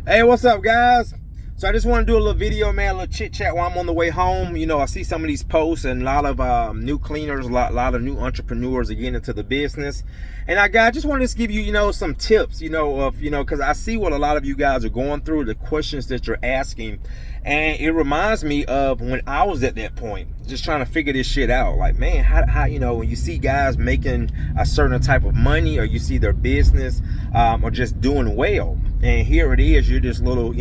Hey, what's up, guys? So I just want to do a little video, man, a little chit chat while I'm on the way home. I see some of these posts and a lot of new cleaners, a lot of new entrepreneurs are getting into the business. And I just wanted to give you, some tips, because I see what a lot of you guys are going through, the questions that you're asking. And it reminds me of when I was at that point, just trying to figure this shit out. Like, man, how when you see guys making a certain type of money, or you see their business or just doing well, and here it is, you're this little,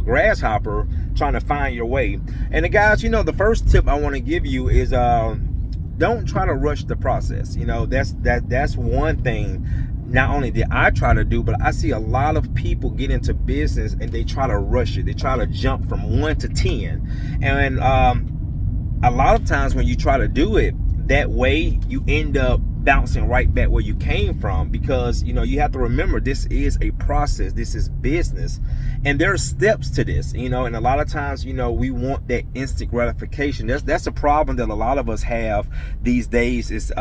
grasshopper trying to find your way. And the guys, the first tip I want to give you is don't try to rush the process. That's one thing. Not only did I try to do, but I see a lot of people get into business and they try to rush it. They try to jump from 1 to 10. And a lot of times when you try to do it that way, you end up bouncing right back where you came from, because you have to remember, this is a process, this is business, and there are steps to this, and a lot of times we want that instant gratification. That's a problem that a lot of us have these days, is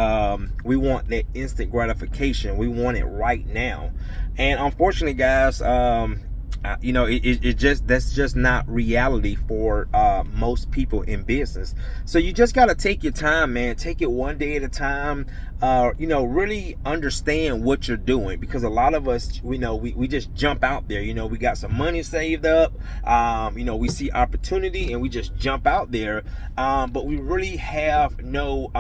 we want that instant gratification. We want it right now, and unfortunately, guys, that's just not reality for most people in business. So you just got to take your time, man. Take it one day at a time. Really understand what you're doing, because a lot of us, we just jump out there. We got some money saved up. We see opportunity and we just jump out there. But we really have no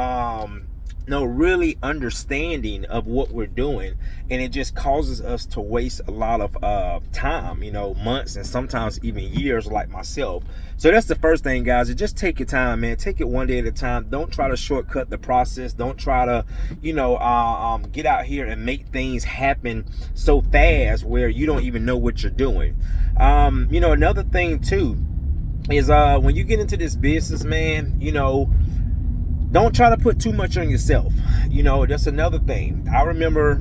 really understanding of what we're doing, and it just causes us to waste a lot of time, months and sometimes even years, like myself. So that's the first thing, guys, is just take your time, man. Take it one day at a time. Don't try to shortcut the process. Don't try to get out here and make things happen so fast where you don't even know what you're doing. Another thing too is when you get into this business, man, don't try to put too much on yourself. That's another thing. I remember,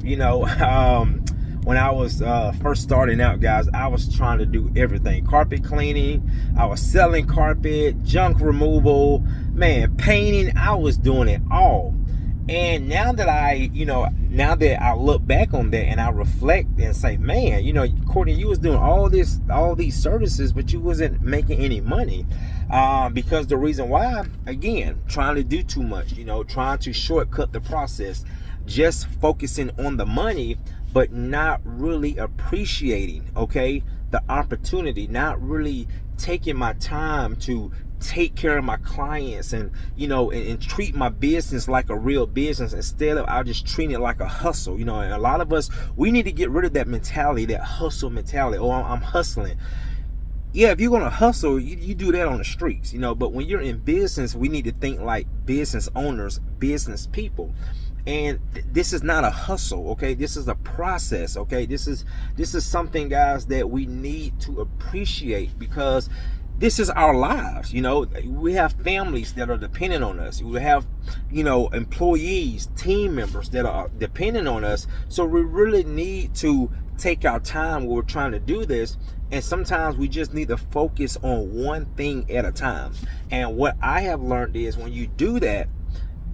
when I was first starting out, guys, I was trying to do everything. Carpet cleaning, I was selling carpet, junk removal, man, painting. I was doing it all. And now that I look back on that and I reflect and say, man, Courtney, you was doing all these services, but you wasn't making any money. Because the reason why, again, trying to do too much, trying to shortcut the process, just focusing on the money, but not really appreciating, the opportunity, not really taking my time to take care of my clients and and treat my business like a real business, instead of I just treating it like a hustle. And a lot of us, we need to get rid of that mentality, that hustle mentality. Oh, I'm hustling. Yeah, if you're gonna hustle, you do that on the streets, but when you're in business, we need to think like business owners, business people. And this is not a hustle, this is a process. This is something, guys, that we need to appreciate, because this is our lives. We have families that are dependent on us. We have, employees, team members that are dependent on us. So we really need to take our time when we're trying to do this. And sometimes we just need to focus on one thing at a time. And what I have learned is, when you do that,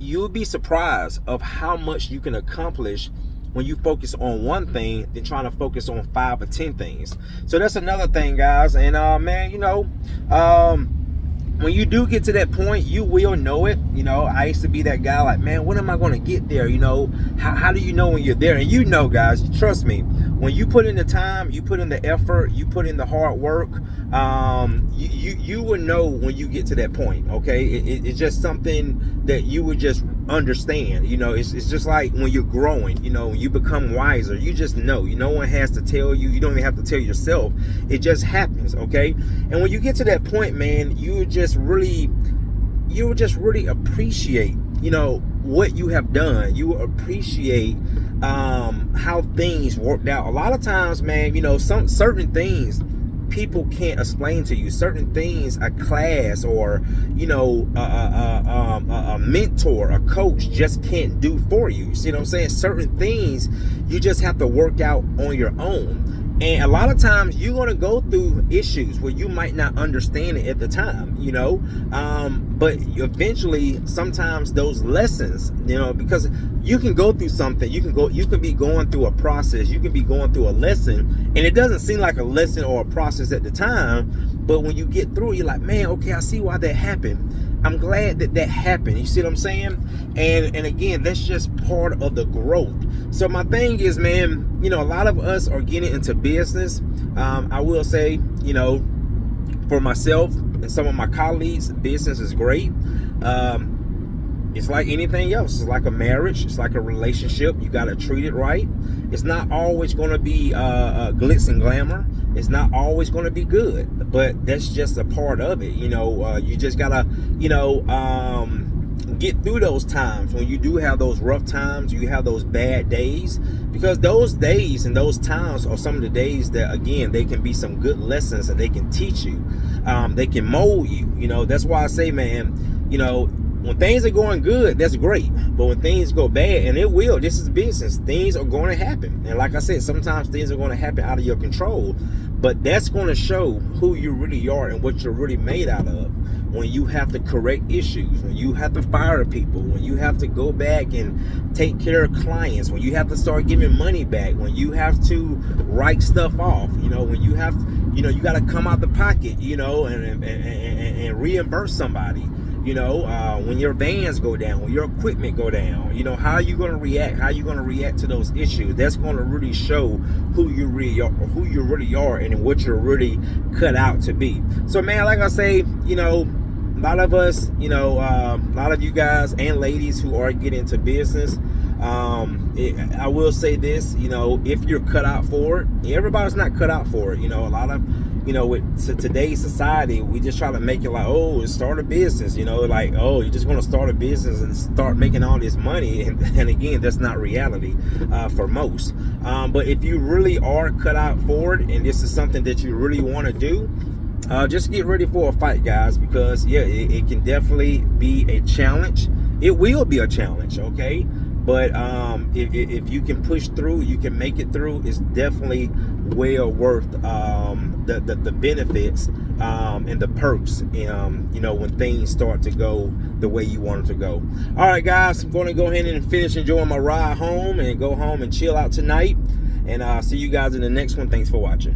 you'll be surprised of how much you can accomplish when you focus on one thing than trying to focus on 5 or 10 things. So that's another thing, guys. And when you do get to that point, you will know it. I used to be that guy, like, man, when am I going to get there? How do you know when you're there? And guys, trust me, when you put in the time, you put in the effort, you put in the hard work, you will know when you get to that point. It's just something that you would just understand. It's just like when you're growing, when you become wiser, you just know. No one has to tell you. You don't even have to tell yourself. It just happens. And when you get to that point, man, you would just really appreciate what you have done. You will appreciate how things worked out. A lot of times, man, some certain things people can't explain to you. Certain things a class or a mentor, a coach just can't do for you. You see what I'm saying? Certain things you just have to work out on your own. And a lot of times you're going to go through issues where you might not understand it at the time, but eventually sometimes those lessons, because you can go through something, you can be going through a process, you can be going through a lesson, and it doesn't seem like a lesson or a process at the time, but when you get through it, you're like, man, okay, I see why that happened. I'm glad that happened. You see what I'm saying? And again, that's just part of the growth. So my thing is, man, a lot of us are getting into business. I will say, for myself and some of my colleagues, business is great. It's like anything else. It's like a marriage. It's like a relationship. You got to treat it right. It's not always going to be glitz and glamour. It's not always going to be good, but that's just a part of it. You just gotta, get through those times when you do have those rough times, you have those bad days, because those days and those times are some of the days that, again, they can be some good lessons and they can teach you. They can mold you. That's why I say, man, when things are going good, that's great. But when things go bad, and it will, this is business, things are going to happen. And like I said, sometimes things are going to happen out of your control. But that's going to show who you really are and what you're really made out of. When you have to correct issues, when you have to fire people, when you have to go back and take care of clients, when you have to start giving money back, when you have to write stuff off, when you have, you got to come out the pocket, and reimburse somebody. When your vans go down, when your equipment go down, how are you going to react? How are you going to react to those issues? That's going to really show who you really are, and what you're really cut out to be. So, man, like I say, a lot of us, a lot of you guys and ladies who are getting into business, I will say this, if you're cut out for it, everybody's not cut out for it. A lot of, with today's society, we just try to make it like, oh, start a business, like, oh, you're just going to start a business and start making all this money. And again, that's not reality for most. But if you really are cut out for it, and this is something that you really want to do, just get ready for a fight, guys, because it can definitely be a challenge. It will be a challenge, okay? But if you can push through, you can make it through. It's definitely well worth the benefits and the perks, when things start to go the way you want them to go. All right, guys, I'm going to go ahead and finish enjoying my ride home and go home and chill out tonight. And I'll see you guys in the next one. Thanks for watching.